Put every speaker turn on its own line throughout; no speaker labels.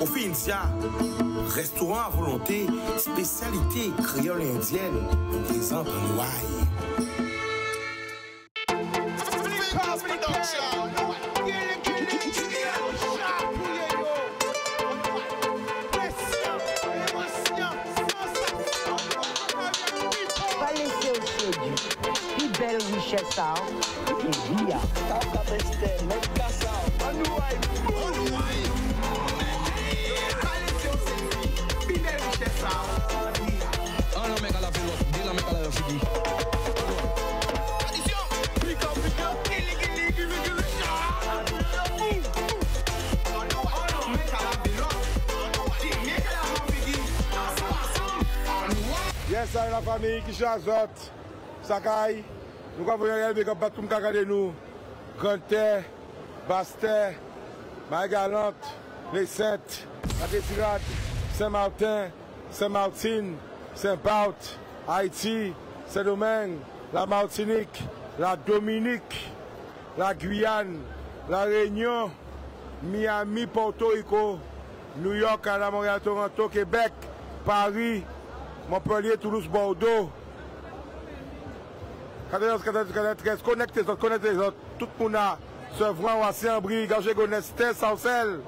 Ofincia, restaurant à volonté, spécialité créole et indienne, présente en Ouaille.
Pas laisser au séduit, plus belle richesse à et via.
Yes, ça la famille qui chazote, Sakai. Nous avons regardé comme tout le monde regarde nous. Grande Terre, Basse Terre, Marie-Galante, Les Saintes, La Retirade, Saint-Martin, Saint-Martine, Saint-Barth, Haïti, Saint-Domingue, la Martinique, la Dominique, la Guyane, la Réunion, Miami, Porto Rico, New York, Canada, Montréal, Toronto, Québec, Paris, Montpellier, Toulouse, Bordeaux. 14, connectez les autres. Tout le monde a Sevran, Wassi-en-Brie, Gagé, Goneste, Saucelle.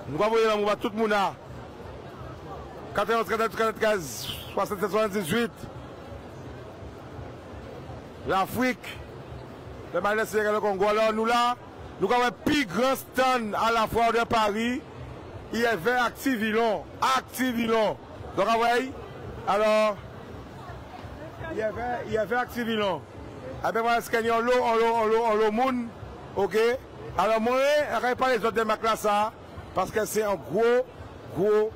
Nous avons voir tout le monde a 14, 67, 78. L'Afrique, le Mali, le Congo. Alors nous là, nous avons un plus grand stand à la foire de Paris. Il y avait Activilon. Donc, alors, il y avait Activilon. Après, voilà, ce qu'il y a l'eau, moun, ok? Alors, moi, je ne pas les autres de ma classe, parce que c'est un gros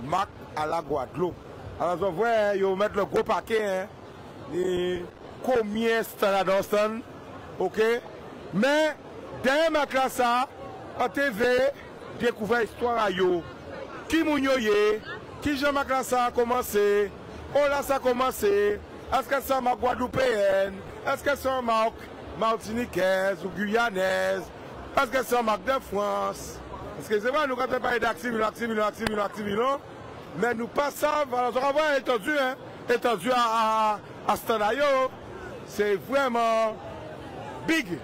Mac à la Guadeloupe. Alors, vous voyez, ils vont mettre le gros paquet, hein? Et combien stand à stand, ok? Mais, derrière ma classe, on TV, découvert l'histoire à yo. Qui mounioye? Qui Jean-Marc là ça a commencé? Oh là ça a commencé. Est-ce que c'est ma Guadeloupéenne? Est-ce que c'est un Martiniquaise ou Guyanaise? Est-ce que c'est un Marc de France? Parce que c'est vrai, nous quand on parle d'Activilon, mais nous passons, alors on va étendu, hein, étendu à Stanayo. C'est vraiment big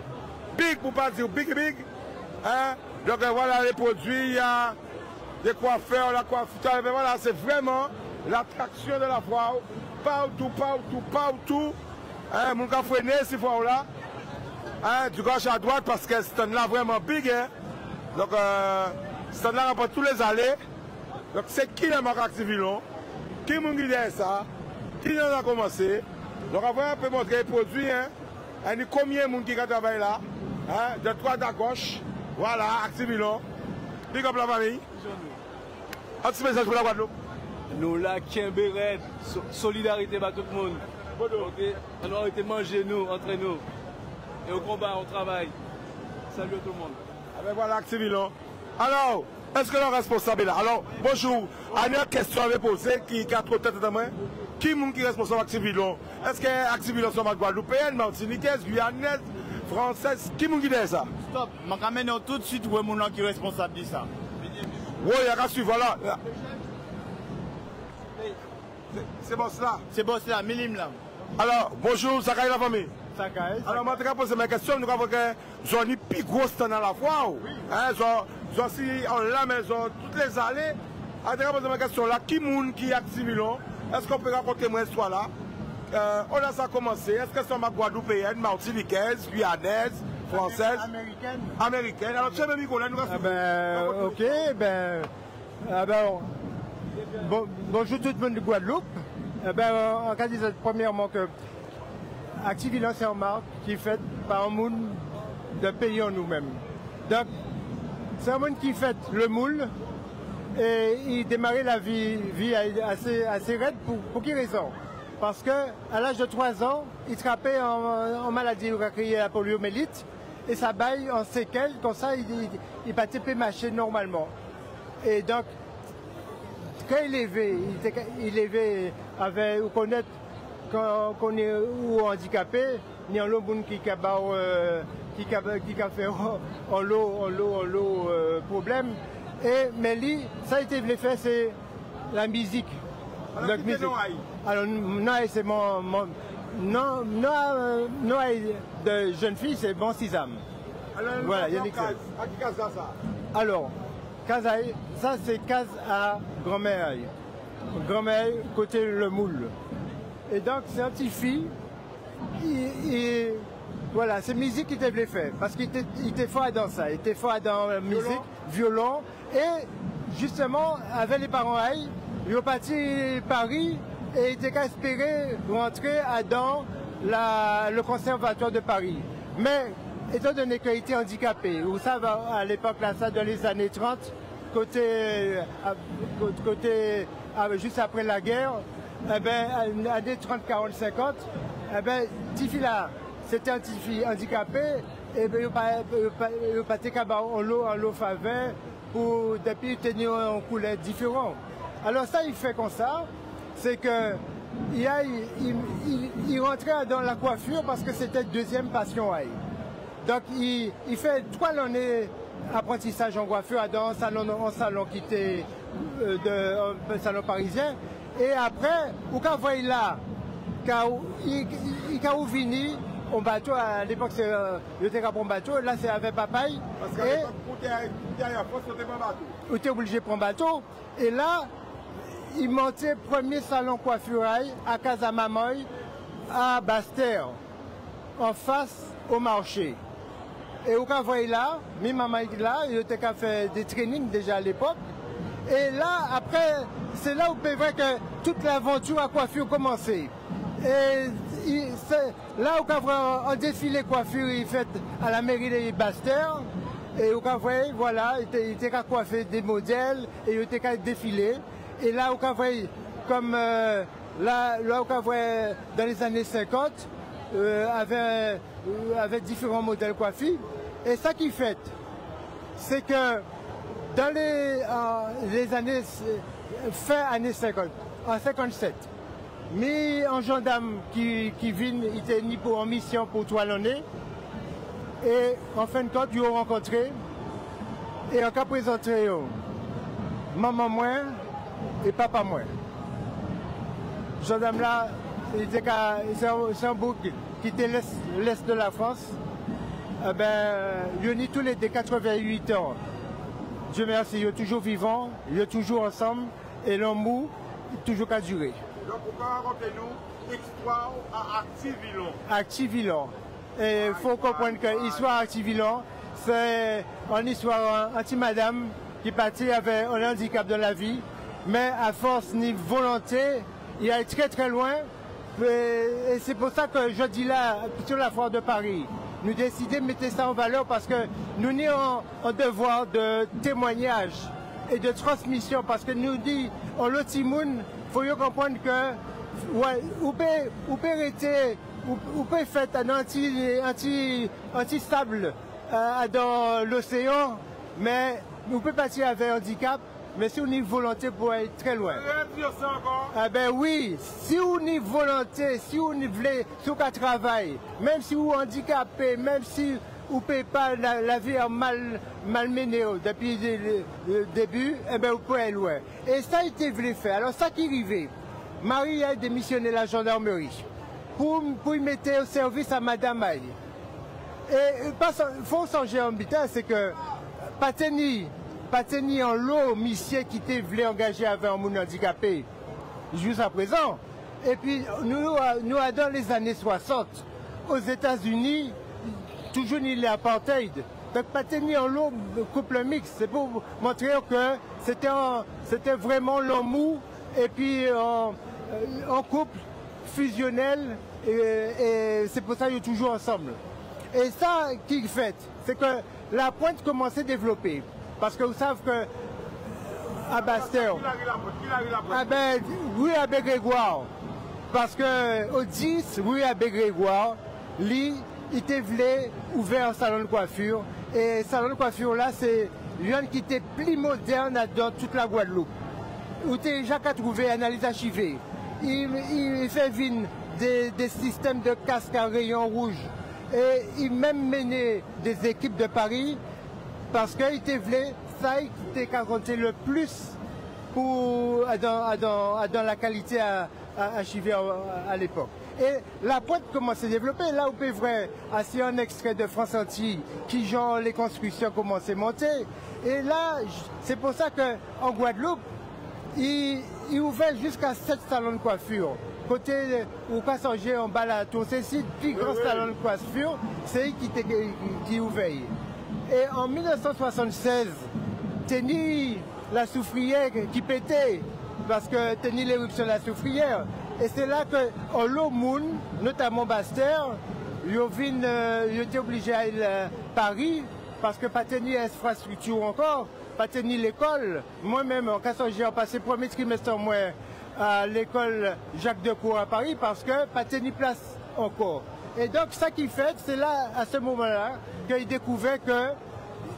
pour pas dire big, hein? Donc voilà les produits, il y a des coiffeurs, la coiffure, mais voilà, c'est vraiment l'attraction de la foire. Partout. Hein, mon cas freiné, cette foire-là. Hein, du gauche à droite, parce que c'est là vraiment big. Hein. Donc, c'est là pour tous les allées. Donc, c'est qui les marques Activilon? Qui m'a dit ça? Qui a commencé? Donc, on peut montrer les produits. Hein. Et combien de monde qui travaille là? Hein, de droite à gauche. Voilà, Activilon. Big up la famille. Un petit message pour la Guadeloupe.
Nous là, Kimberet, solidarité pour tout le monde. Okay. On a été manger nous, entre nous. Et au combat, on travaille. Salut à tout le monde.
Ah ben voilà, Activilon. Alors, est-ce que le responsable est là? Alors, bonjour. Il y a une question à me poser qui a trop de tête de main. Qui est responsable d'Activilon? Est-ce que Activilon sont Guadeloupéenne, Martiniquaise, Guyanaise, Française? Qui est dit ça?
Stop, je vais amener tout de suite où est qui est responsable de ça.
Oui, il y a qu'à suivre, voilà. C'est boss là.
C'est boss là, Milim là.
Alors, bonjour, Sakai la famille.
Sakai.
Alors, moi, je vais poser ma question. Nous avons que zone plus grosse dans la foire. Oui. Hein, si on l'a, mais toutes les allées. Alors, je vais poser ma question là. Qui est qui est Activilon? Est-ce qu'on peut raconter mon histoire là? On a ça commencé. Est-ce que c'est ma Guadeloupéenne, Martiniquaise, Guyanaise, Française? Américaine. Alors, tu sais, même Nicolas, nous avons
ok, bonjour tout le monde de Guadeloupe. On va dire premièrement que Activilon, c'est une marque qui est faite par un monde de pays en nous-mêmes. Donc, c'est un monde qui fait le moule et il démarrait la vie assez raide pour quelle raison? Parce qu'à l'âge de 3 ans, il attrapait en maladie, il a créé la poliomyélite et ça baille en séquelles, comme ça il partait plus marcher normalement. Et donc, quand il est avec, ou connaître qu'on est ou handicapé, ni un monde qui a fait en l'eau problème. Mais lui, ça a été fait, c'est la musique.
Alors,
musique. Alors, Noaï, c'est non, de jeune fille, c'est Bon Sisam.
Alors,
voilà, Yannick. À qui case ça? Alors, Kazaï, ça c'est case à grand-mère. Grand-mère, côté le moule. Et donc, c'est un petit fille. Voilà, c'est musique qu'il devait faire. Parce qu'il était fort dans ça. Il était fort dans la musique, violon. Et justement, avec les parents, il est parti à Paris et il était espéré rentrer dans le conservatoire de Paris. Mais, étant donné qu'il était handicapé, vous savez, à l'époque, là, ça, dans les années 30, juste après la guerre, eh ben, années 30, 40, 50, eh ben, Tifi là, c'était un Tifi handicapé, et ben, il partait en l'eau faveur pour depuis tenir un couleur différent. Alors ça, il fait comme ça, c'est que il rentrait dans la coiffure parce que c'était deuxième passion. Donc il fait 3 années d'apprentissage en coiffure dans un salon qui était un salon parisien. Et après, où quand voit là, il a venu en bateau, à l'époque il était en bateau, là c'est avec papaye.
Parce qu'à l'époque, pour derrière France, on était pas bateau.
On était obligé de prendre bateau. Et là, il montait premier salon coiffure à Casamamoy, à Bastère, en face au marché. Et au cas voyez là, mi maman là, il était qu'à faire des trainings déjà à l'époque. Et là, après, c'est là où peut voir que toute l'aventure à coiffure commençait. Et là où on voit un défilé coiffure, il fait à la mairie de Bastère. Et au cas voyez, voilà, il était qu'à coiffer des modèles et il était qu'à défiler. Et là où on voit, comme là où on voit dans les années 50, avec différents modèles coiffés. Et ça qui fait, c'est que dans les années, fin années 50, en 57, mais un gendarme qui vient, il était ni en mission pour 3 années, et en fin de compte, ils ont rencontré, et on a présenté maman moi et papa moi. Le gendarme là, c'est un bouc qui était l'est de la France. Eh ben, il y a tous les 88 ans. Dieu merci, ils sont toujours vivants, ils sont toujours ensemble, et l'amour toujours qu'à durer.
Donc, pourquoi racontez-nous l'histoire à Activillon?
Activillon. Et il faut comprendre que l'histoire Activillon, c'est une histoire anti-madame qui partit avec un handicap de la vie, mais à force ni volonté, il est très très loin. Et c'est pour ça que je dis là, sur la foire de Paris, nous décidons de mettre ça en valeur parce que nous avons un devoir de témoignage et de transmission parce que nous dit en l'otimoun, il faut comprendre que ouais, vous pouvez faire un anti-stable dans l'océan, mais vous pouvez partir avec un handicap. Mais si on a une volonté pour aller très loin. Ah ben oui, si on a une volonté, si on voulait, si on travaille, même si vous êtes handicapé, même si vous ne payez pas la vie malmenée depuis le début, eh ben vous pouvez aller loin. Et ça a été voulu faire. Alors ça qui arrivait, Marie a démissionné la gendarmerie pour y mettre au service à Madame Aïe. Et il faut songer en bitin, c'est que pas tenir en l'eau, monsieur qui était voulu engager avec un monde handicapé, jusqu'à présent. Et puis, nous, dans les années 60, aux États-Unis, toujours il y a l'apartheid. Donc, pas tenir en l'eau, couple mixte, c'est pour montrer que c'était vraiment l'amour, et puis en couple fusionnel, et c'est pour ça qu'ils sont toujours ensemble. Et ça, qui fait, c'est que la pointe commençait à développer. Parce que vous savez que à Bastère, ah ben, oui, à Grégoire, parce que au 10, oui, à Grégoire, lui, il était ouvert un salon de coiffure, et le salon de coiffure là, c'est l'un qui était plus moderne dans toute la Guadeloupe. Où tu as déjà trouvé analyse archivée. Il fait venir des systèmes de casque à rayon rouge. Et il même mené des équipes de Paris parce qu'il voulait ça qui était compté le plus pour, dans la qualité à chiver à l'époque. Et la pointe commence à se développer. Là, vous pouvez voir assez un extrait de France Antilles qui, genre, les constructions commencent à monter. Et là, c'est pour ça qu'en Guadeloupe, il ouvert jusqu'à 7 salons de coiffure. Côté où passager en bas la tour, c'est le plus grand salon de coiffure, c'est qui ouvert. Et en 1976, tenir la soufrière qui pétait, parce que tenir l'éruption de la soufrière. Et c'est là que, en l'eau moun, notamment Bastère, ils étaient obligés à aller à Paris, parce que pas tenir infrastructure encore, pas tenir l'école. Moi-même, en cas j'ai passé le premier trimestre moi à l'école Jacques Decour à Paris, parce que pas tenir place encore. Et donc, ça qui fait, c'est là, à ce moment-là, qu'il découvrait que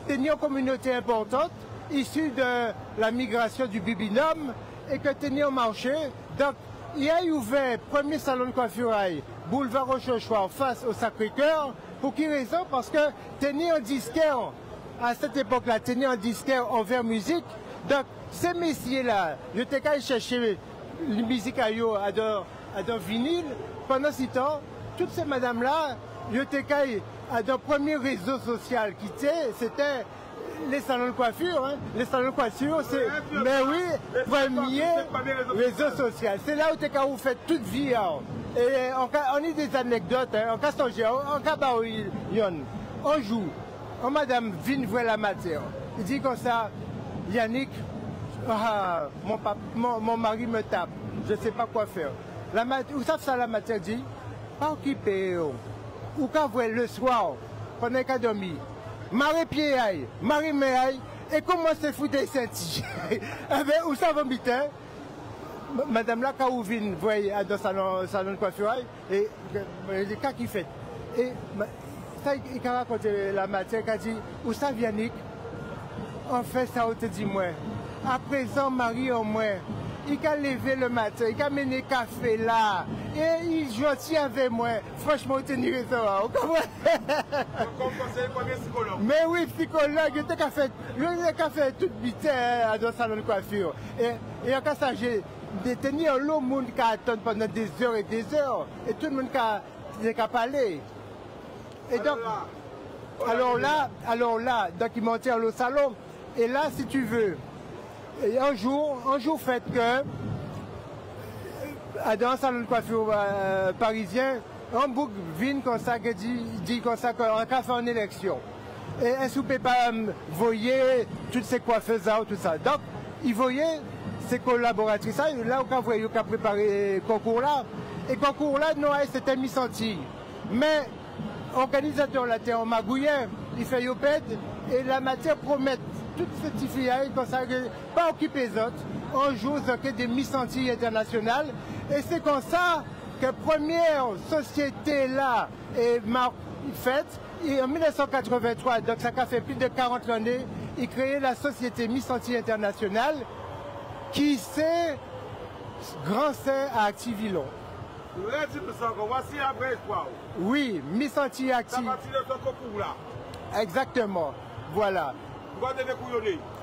tenir une communauté importante, issue de la migration du Bibinum, et que tenir un marché. Donc, il a ouvert le premier salon de coiffure boulevard Rochechouart face au Sacré-Cœur. Pour quelle raison? Parce que tenir un disquaire, à cette époque-là, tenir un disquaire envers musique. Donc, ces messieurs-là, je t'ai qu'à chercher la musique à dans vinyle. Pendant ce temps, toutes ces madames-là, je t'ai qu'à dans le premier réseau social qui c'était les salons de coiffure, hein. Les salons de coiffure, c'est, mais oui, premier réseau social. C'est là où vous faites toute vie. Hein. Et on a des anecdotes, hein. En cas on joue, madame vient voir la matière. Il dit comme ça, Yannick, mon mari me tape, je ne sais pas quoi faire. Où ça la matière dit, pas occupé, ou quand vous le soir, pendant qu'à dormir. Marie pied aïe, Marie me aïe, et comment se fout des senti? Où ça va m'biter? Madame là, quand vous venez, vous voyez, dans le salon de coiffure, et les cas qui fait. Et ça, il a raconté la matière, il a dit, où ça vient, Nick? En fait, ça, on te dit, moi. À présent, Marie, au moins, il a levé le matin, il a mené café là, et il joue gentil avec moi. Franchement, il tenir ça. Comme conseiller premier psychologue. Mais oui, psychologue, il a fait toute vitesse dans le salon de coiffure. Et en cas ça, j'ai détenu l'eau monde qui attend pendant des heures, et tout le monde qui a parlé. Et donc, alors là, donc il montait au salon, et là, si tu veux, et un jour fait que, dans un salon de coiffure parisien, un bouc vient comme ça, dit comme ça, qu'on a fait une élection. Et est-ce que vous ne pouvez pas voyer toutes ces coiffeuses là, tout ça. Donc, il voyait ses collaboratrices, là, on voyait qu'il a préparé le concours là. Et le concours là, non, c'était mi-senti. Mais, l'organisateur là, était en magouillet, il fait yopette, et la matière promet. Toutes ces petites filles, comme ça, pas occuper les autres. On joue des Miss Antilles internationales. Et c'est comme ça que la première société là est faite. Et en 1983, donc ça a fait plus de 40 années, il créait la société Miss Antilles internationale qui s'est grancée à Activillon. Oui, Miss Antilles Active. Exactement. Voilà.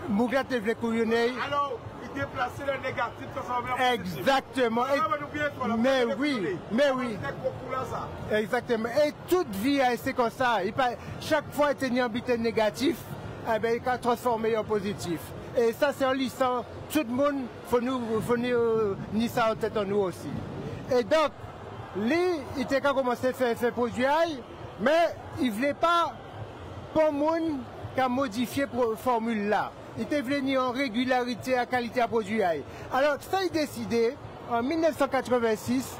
Mougat devait couillonner.
Alors, il déplaçait le négatif que ça va.
Exactement. Mais oui. Exactement. Et toute vie a été comme ça. Chaque fois qu'il y a un bulletin négatif, il a transformé en positif. Et ça, c'est en lisant. Tout le monde, il faut ni ça en tête en nous aussi. Et donc, lui, il était commencé à faire produit, mais il ne voulait pas pour le monde qui a modifié la formule là. Il était venu en régularité à qualité à produit. Alors, ça, il a décidé, en 1986,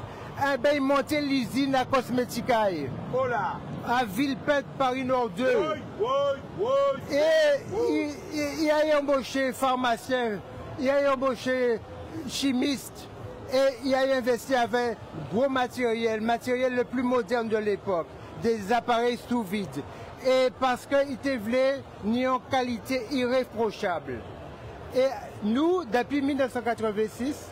il montait l'usine à Cosmetica. À Villepinte, Paris Nord 2. Et il a embauché pharmacien, il a embauché chimiste, et il a investi avec gros matériel le plus moderne de l'époque, des appareils sous vide. Et parce qu'il était voulu ni en qualité irréprochable. Et nous, depuis 1986,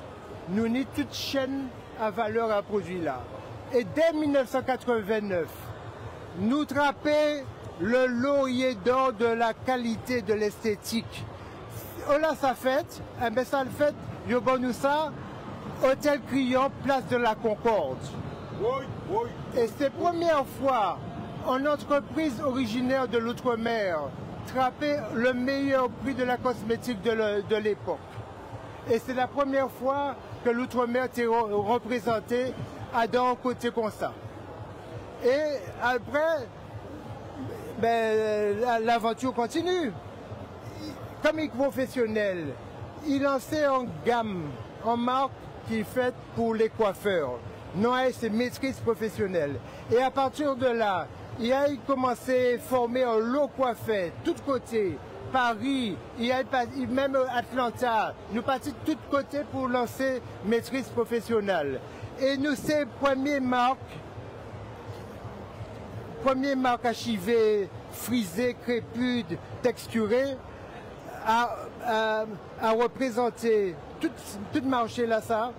nous n'y toute chaîne à valeur à produit là. Et dès 1989, nous trapper le laurier d'or de la qualité de l'esthétique. On a sa fête, eh bien ça le fait, je bon nous ça, Hôtel Crillon, place de la Concorde.
Oui, oui.
Et c'est la première fois en entreprise originaire de l'outre-mer trapper le meilleur prix de la cosmétique de l'époque. Et c'est la première fois que l'outre-mer était représenté à d'un côté comme ça. Et après, ben, l'aventure continue. Comme il est professionnel, il lançait en gamme, en marque qui est faite pour les coiffeurs. Non, c'est maîtrise professionnelle. Et à partir de là, il a commencé à former un lot coiffé, tous côtés. Paris, il y a même Atlanta, nous partons de tous côtés pour lancer maîtrise professionnelle. Et nous, c'est première marque achivée, frisée, crépue, texturée, à représenter tout marché là, ça,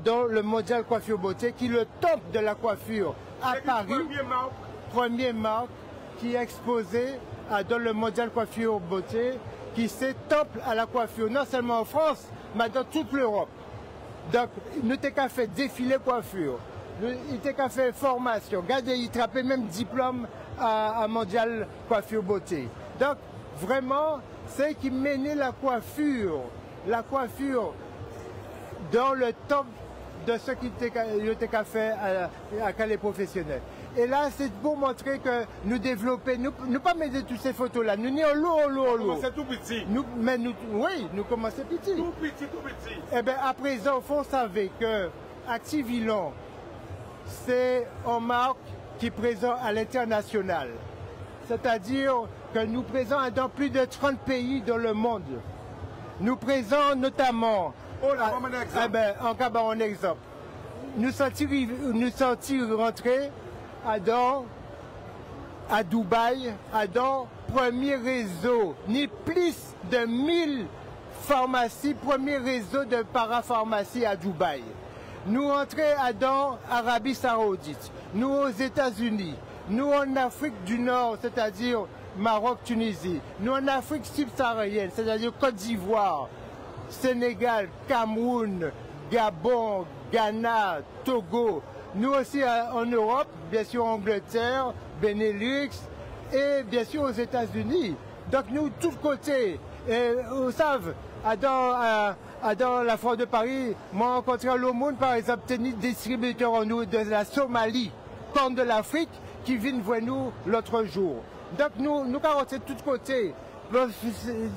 dans le Mondial Coiffure Beauté, qui est le top de la coiffure à Paris. Première marque qui est exposée dans le Mondial Coiffure Beauté, qui s'est top à la coiffure, non seulement en France, mais dans toute l'Europe. Donc, nous t'ai qu'à faire défilé coiffure, il t'ai qu'à faire formation, regardez, il trappait même diplôme à Mondial Coiffure Beauté. Donc, vraiment, c'est qui menait la coiffure dans le top de ce qu'il était qu'à faire à les professionnels. Et là, c'est pour montrer que nous développons, nous pas mettre toutes ces photos-là, nous n'y en l'eau.
Nous commençons tout petit.
Oui, nous commençons petit.
Tout petit.
Eh bien, à présent, il faut savoir que Activilon, c'est une marque qui est présente à l'international. C'est-à-dire que nous présents dans plus de 30 pays dans le monde. Nous présents notamment, en cas un exemple, nous sentir rentrer à Dubaï, dans premier réseau, ni plus de 1000 pharmacies, premier réseau de parapharmacie à Dubaï. Nous entrons dans Arabie Saoudite, nous aux États-Unis, nous en Afrique du Nord, c'est-à-dire Maroc, Tunisie, nous en Afrique subsaharienne, c'est-à-dire Côte d'Ivoire, Sénégal, Cameroun, Gabon, Ghana, Togo, nous aussi en Europe, bien sûr Angleterre, Benelux et bien sûr aux États-Unis. Donc nous, tous côtés, vous savez, dans la foire de Paris, moi rencontré à Lomoun, par exemple, des distributeurs en nous de la Somalie, Corne de l'Afrique, qui viennent voir nous l'autre jour. Donc nous carottons de tous côtés.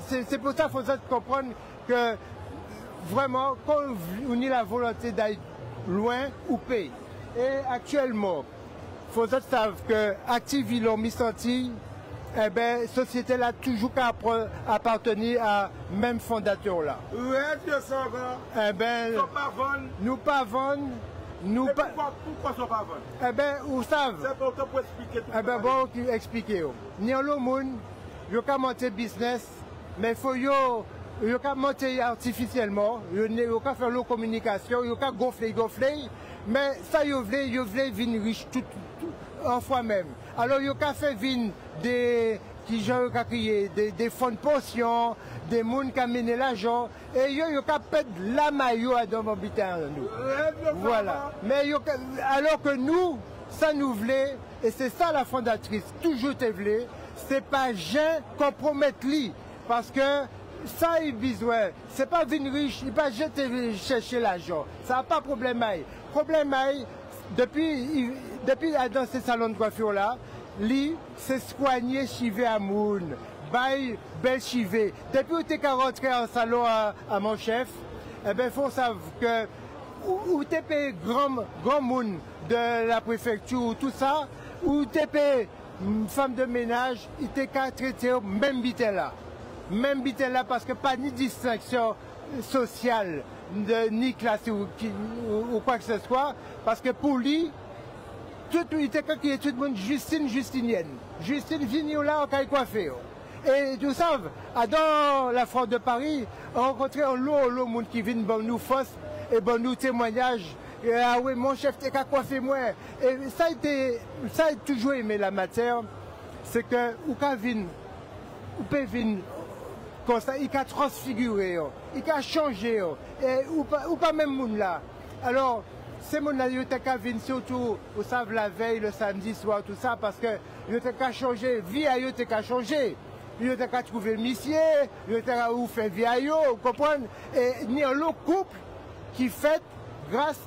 C'est pour ça qu'il faut comprendre que vraiment, quand on a la volonté d'aller loin ou pays. Et actuellement, il faut savoir que Activilon Missanti, eh bien, société là toujours qu'à appartenir à même fondateur là.
Oui, bien sûr.
Eh bien, nous pas vendre.
Pourquoi ça pas vendre?
Eh bien, vous savez.
C'est pour expliquer tout.
Eh bien, bon, expliquer. Ni en le monde, il y a monter business, mais il faut monter artificiellement, il y a faire la communication, il y a gonfler. Mais ça, il voulait venir riche tout en fois même. Alors, il y a fait venir des fonds de pension, des gens qui amènent l'argent, et il y a fait la maillot à dans nous. Voilà. Mais alors que nous, ça nous voulait, et c'est ça la fondatrice, toujours te voulait, c'est pas gens compromettre lui, parce que ça, il a besoin. C'est pas venir riche, il pas jeter chercher l'argent. Ça n'a pas de problème. Problème, depuis dans ces salons de coiffure là, lui, c'est soigner chivé à moun, bail belle chivé. Depuis où tu es rentré en salon à mon chef, eh bien, il faut savoir que où tu es payé grand moun de la préfecture, tout ça, où tu es payé femme de ménage, il t'est qu'à traiter même bité là. Même bité là parce que pas ni distinction sociale, ni classe ou quoi que ce soit, parce que pour lui, il était tout le monde Justinienne. Justine vient là, on a coiffé. Et vous savez, dans la foire de Paris, on rencontre un lot de monde qui vient nous force et bon nous témoignages Ah oui, mon chef, t'es qu'à coiffer moi. Et ça a toujours aimé la matière. C'est que, ou peut venir comme ça, il a transfiguré, il a changé, et ou pas même moun là. Alors, ces moun là, ils ont venir surtout, vous savez, la veille, le samedi soir, tout ça, parce que ils ont changé, vie à eux, ils ont changé. Ils ont trouvé le monsieur, ils ont fait vie à eux, vous comprenez? Et il y a un autre couple qui fait grâce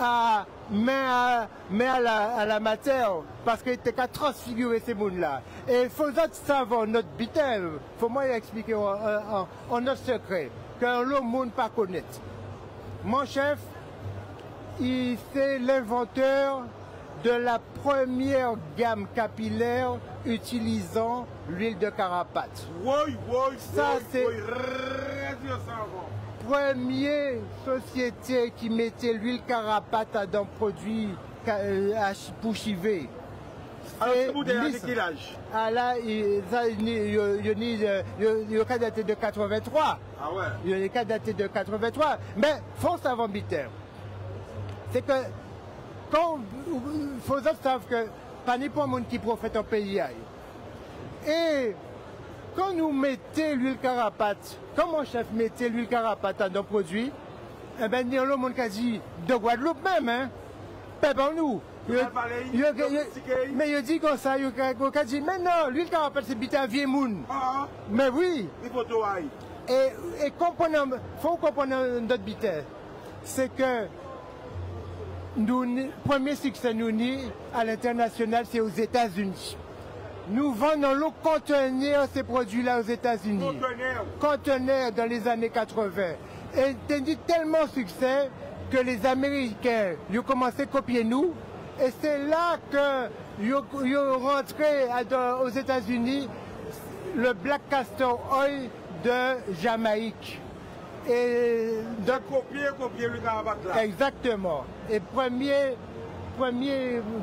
à la matière, parce qu'il était qu'à transfigurer ces mondes-là. Et il faut savoir notre bitel, il faut moi expliquer en notre secret, que le monde pas connaître. Mon chef, c'est l'inventeur de la première gamme capillaire utilisant l'huile de carapate. Ça, c'est première société qui mettait l'huile carapate dans produit pour chiver.
Alors, c'est vous de quel âge?
Ah là, il y a daté de 83.
Ah ouais?
Il y a daté de 83. Mais, force avant Bitter, c'est que, quand, il faut savoir que, pas n'importe monde qui profite en pays. Et, quand nous mettons l'huile carapate, quand mon chef mettait l'huile carapate dans le produit, eh ben, il y a le monde qui a dit, de Guadeloupe même, hein, pas pour nous. Mais il dit comme ça, il a dit, mais non, l'huile carapate c'est bité à vieux monde. Mais oui. Et comprenons, faut comprendre notre bité. C'est que, le premier succès nous à l'international, c'est aux États-Unis. Nous vendons le conteneur ces produits-là aux États-Unis. Conteneur dans les années 80. Et c'est tellement succès que les Américains ils ont commencé à copier nous. Et c'est là qu'ils ont rentré aux États-Unis le Black Castor Oil de Jamaïque. Et
donc, copier le carapate là.
Exactement. Et premier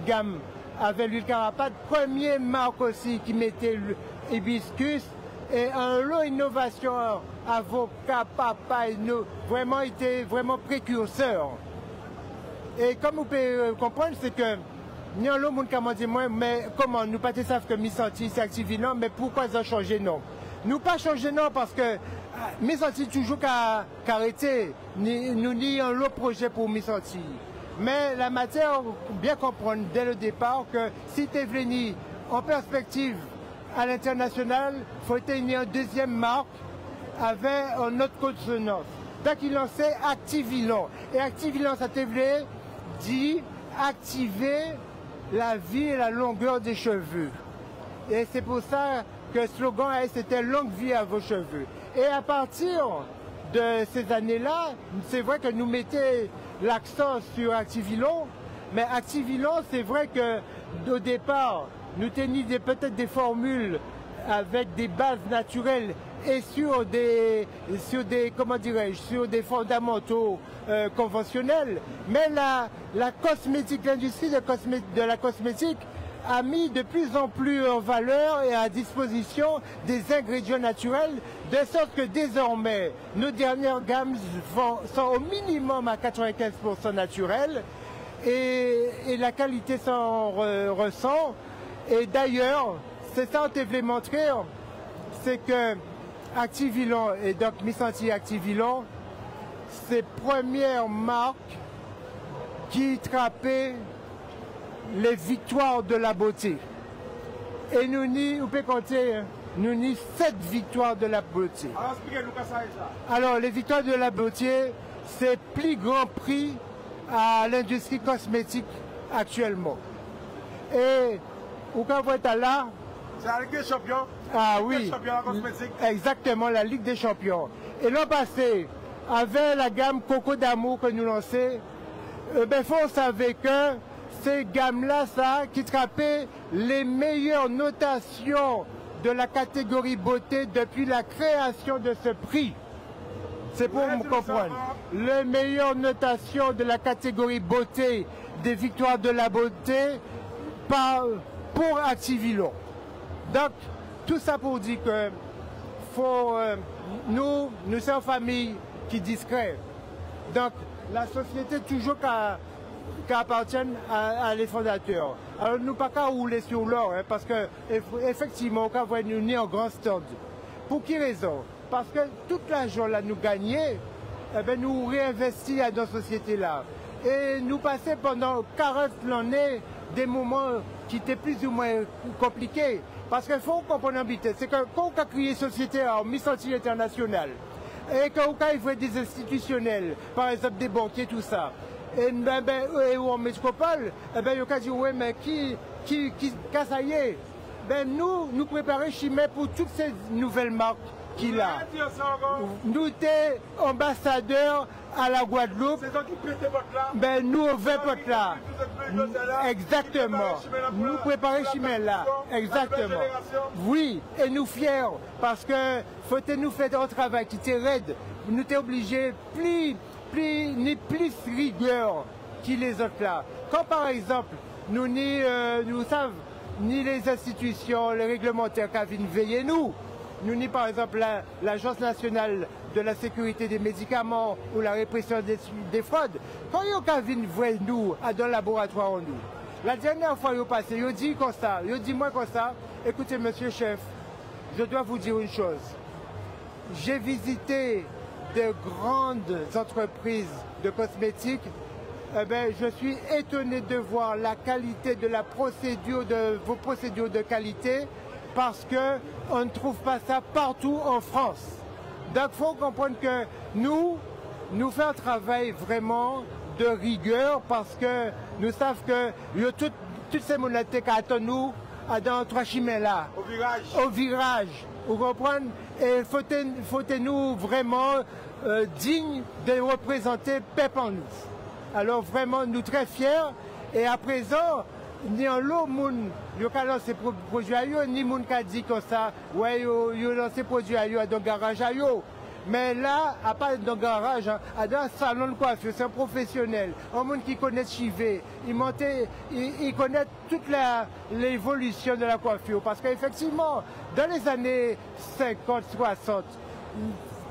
gamme avec l'huile carapate, première marque aussi qui mettait l'hibiscus, et un lot d'innovation, avocat, papa, vraiment était vraiment précurseur. Et comme vous pouvez comprendre, c'est que il y a un lot de monde qui m'a dit, moi, mais comment, nous pas savent que Missanti c'est Activinon, mais pourquoi ils ont changé non? Nous pas changé non parce que Missanti toujours qu'à arrêter, nous n'y a un lot projet pour Missanti. Mais la matière, bien comprendre dès le départ que si tu es venu en perspective à l'international, il faut tenir une deuxième marque avec un autre consonance. Donc il lançait Activilon. Et Activilon, ça te voulait dit activer la vie et la longueur des cheveux. Et c'est pour ça que le slogan c'était longue vie à vos cheveux. Et à partir de ces années-là, c'est vrai que nous mettons l'accent sur Activilon, mais Activilon, c'est vrai que au départ, nous tenions peut-être des formules avec des bases naturelles et sur des comment dirais-je, sur des fondamentaux conventionnels. Mais la cosmétique, l'industrie de la cosmétique a mis de plus en plus en valeur et à disposition des ingrédients naturels, de sorte que désormais, nos dernières gammes sont au minimum à 95% naturelles et la qualité s'en ressent. Et d'ailleurs, c'est ça que je voulais montrer, c'est que Activilon et donc Missanti Activilon, c'est première marque qui trappait les victoires de la beauté. Et nous n'y, vous pouvez compter, nous n'y 7 victoires de la beauté.
Alors expliquez-nous quoi ça est ça.
Alors les victoires de la beauté, c'est plus grand prix à l'industrie cosmétique actuellement. Et où quand vous êtes là,
c'est la Ligue des Champions.
Ah
oui.
oui,
Ligue des Champions cosmétique.
Exactement, la Ligue des Champions. Et l'an passé, avec la gamme Coco d'amour que nous lançons, ben faut savoir que ces gammes-là, ça, qui trappaient les meilleures notations de la catégorie beauté depuis la création de ce prix. C'est pour me comprendre. Les meilleures notations de la catégorie beauté des victoires de la beauté pour Activilon. Donc, tout ça pour dire que nous sommes une famille qui est discrète. Donc, la société toujours qui appartiennent à les fondateurs. Alors nous pas qu'à rouler sur l'or, hein, parce que effectivement, on va nous unir en grand stand. Pour qui raison? Parce que tout l'argent là nous gagner, eh ben, nous réinvestir dans la société là. Et nous passer pendant 40 années des moments qui étaient plus ou moins compliqués. Parce qu'il faut comprendre c'est que quand on a créé une société en mi-sentier international, et quand on a des institutionnels, par exemple des banquiers, tout ça, et en métropole, eh ben, on a dit, ouais, mais qui ça y est, ben, nous préparer Chimay pour toutes ces nouvelles marques qu'il a. Nous sommes ambassadeurs à la Guadeloupe.
C'est toi qui prêtez votre là.
Ben, nous, 20 potes là. Exactement. Nous préparer Chimay là. Exactement. Oui, et nous fiers. Parce que faut nous faire un travail qui était raide. Nous sommes obligés plus rigueur que les autres là. Quand par exemple, nous savons, ni les institutions, les réglementaires qui viennent veiller nous. Nous ni par exemple l'Agence nationale de la sécurité des médicaments ou la répression des fraudes. Quand ils viennent voir nous dans le laboratoire en nous, la dernière fois ils ont passé, ils ont dit comme ça, ils ont dit moi comme ça, écoutez monsieur chef, je dois vous dire une chose. J'ai visité de grandes entreprises de cosmétiques. Eh ben, je suis étonné de voir la qualité de la procédure, de vos procédures de qualité, parce qu'on ne trouve pas ça partout en France. Donc il faut comprendre que nous faisons un travail vraiment de rigueur, parce que nous savons que toutes ces monnaie qui attendent nous dans trois chemins là. Au virage. Vous comprenez? Et faut nous vraiment dignes de représenter Pepans. Alors vraiment, nous très fiers. Et à présent, ni en l'eau, yo ka lancé produit à yo, ni moun ka dit comme ça, ouais, yo lancé produit à yo dans le garage à yo. Mais là, à part dans le garage, dans un salon de coiffure, c'est un professionnel, un monde qui connaît Chivé, il connaît toute l'évolution de la coiffure. Parce qu'effectivement, dans les années 50, 60,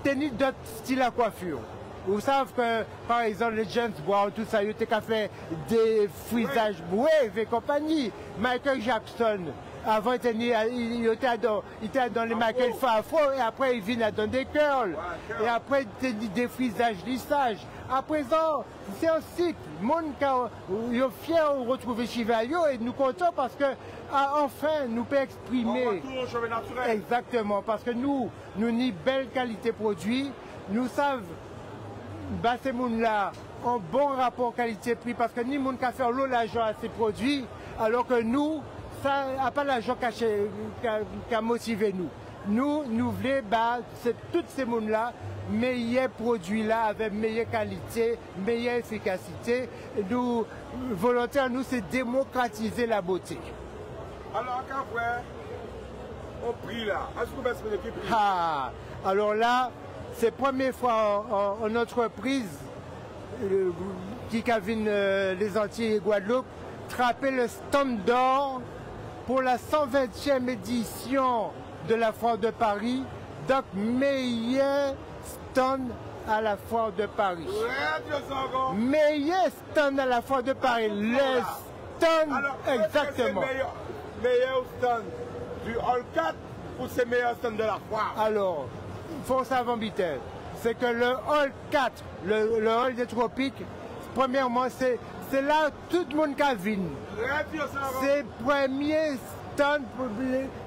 tenir d'autres styles à coiffure. Vous savez que, par exemple, les James Brown, tout ça, ils ont fait des frisages Wave et compagnie. Michael Jackson, avant, il était dans les Michael Fafo, et après, il vient dans des curls. Et après, des frisages, lissage. À présent, c'est un cycle. Monde qui est fier de retrouver Chivayo, et nous comptons parce que, enfin, nous pouvons exprimer. Exactement, parce que nous avons une belle qualité produit. Nous savons, ces gens-là ont un bon rapport qualité-prix, parce que ni monde qui a fait l'argent à ces produits, alors que nous, ça n'a pas l'argent qui a motivé nous. Nous voulons tous ces gens-là, meilleurs produits-là, avec meilleure qualité, meilleure efficacité. Nous, volontaire, nous, c'est démocratiser la beauté.
Alors, quand on prie là, est-ce que vous pouvez expliquer prix?
Alors là, c'est la première fois en entreprise qui cavine les Antilles et Guadeloupe, trapper le stand d'or pour la 120e édition de la Foire de Paris. Donc, meilleur stand à la Foire de Paris. Meilleur stand à la Foire de Paris. Le stand,
alors,
exactement.
Meilleur stand du Hall 4 ou c'est meilleur stand de la Foire?
Alors, il faut savoir vite, c'est que le Hall 4, le Hall des Tropiques, premièrement, c'est là tout le monde qui vient. C'est le premier stand,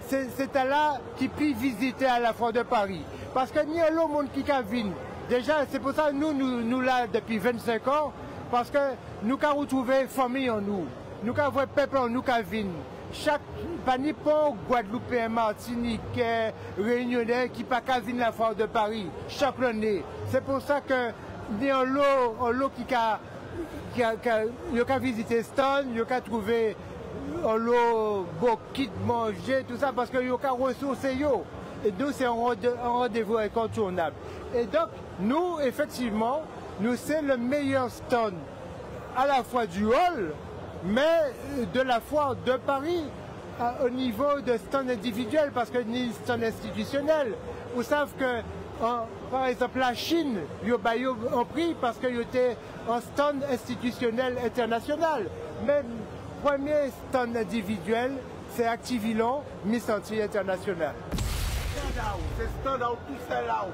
c'est là qui peut visiter à la Foire de Paris. Parce que n'y a l'autre monde qui vient. Déjà, c'est pour ça que nous là depuis 25 ans, parce que nous avons retrouvé famille en nous. Nous avons peuple en nous qui vient. Chaque panipon Guadeloupéen, Martiniquais, Réunionnais qui pas qu'à venir la Foire de Paris chaque année. C'est pour ça que ni en l'eau qui a visité Stone, il a trouvé en l'eau beau kit manger, tout ça parce que il a ressourcé yo. Et nous c'est un rendez-vous incontournable. Et donc nous effectivement, nous c'est le meilleur Stone à la fois du hall, mais de la Foire de Paris au niveau de stand individuel, parce que ni stand institutionnel. Vous savez que par exemple, la Chine, ils ont pris parce qu'ils étaient un stand institutionnel international. Même premier stand individuel, c'est Activilon, Miss Antilles International.
C'est stand-out, tout ça là.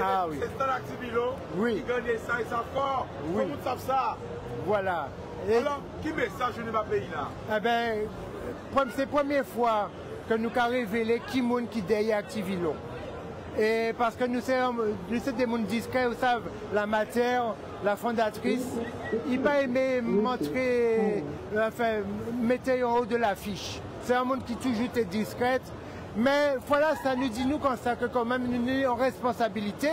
Ah oui.
C'est stand Activilon,
oui.
Qui gagne ça, ils savent fort.
Oui.
Comment ils savent ça?
Voilà. Et
alors, qui message de ma pays là?
Eh bien, c'est la première fois que nous avons révélé qui est qui derrière Activilon. Et parce que nous sommes des gens discrets, vous savez, la matière, la fondatrice, il n'a pas aimé montrer, enfin, mettre en haut de l'affiche. C'est un monde qui toujours été discrète. Mais voilà, ça nous dit nous comme ça que quand même nous avons responsabilité.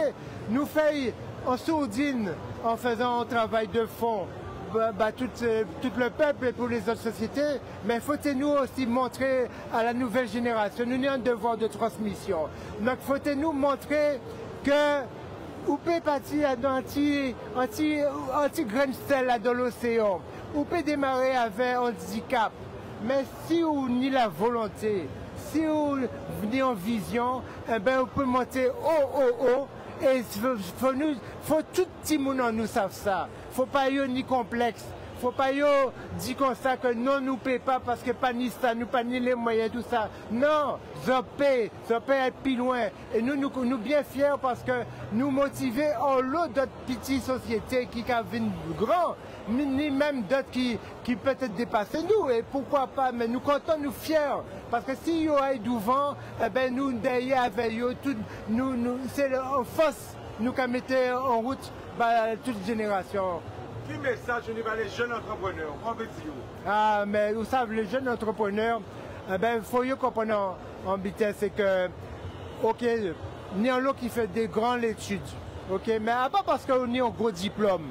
Nous faisons en sourdine en faisant un travail de fond. Tout le peuple et pour les autres sociétés, mais faut-nous aussi montrer à la nouvelle génération, nous avons un devoir de transmission. Donc faut-nous montrer que on peut partir anti-grain de sel dans l'océan, on peut démarrer avec un handicap, mais si on a la volonté, si on a en vision, eh ben on peut monter haut. Et faut tout le monde nous savent ça. Faut pas y ni complexe. Faut pas y dire comme ça que non nous paye pas parce que pas ni ça, nous pas ni les moyens tout ça. Non, ça paye être plus loin. Et nous bien fiers parce que nous motiver en lot d'autres petites sociétés qui viennent grand, ni même d'autres qui peut-être dépassent nous. Et pourquoi pas, mais nous comptons nous fiers. Parce que si vous avez du vent, eh ben nous derrière avec eux, c'est en force nous qui mettons en route toute génération.
Quel message on va les jeunes entrepreneurs?
Ah, mais vous savez, les jeunes entrepreneurs, eh ben, il faut comprendre en vitesse, c'est que, ok, nous avons qui fait des grandes études, ok, mais pas parce qu'on a un gros diplôme,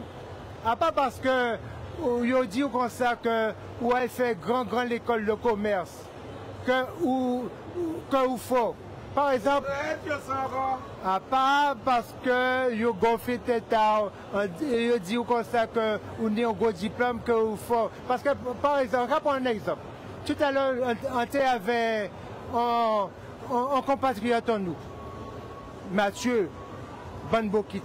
pas parce que on dit comme ça que ou elle fait grand l'école de commerce, que ou faut. Par exemple, pas parce que vous gonflez tête et vous dites comme ça que vous avez un gros diplôme que vous faut. Parce que, par exemple, je prends un exemple. Tout à l'heure, on était avec un compatriote en nous, Mathieu Banbokit.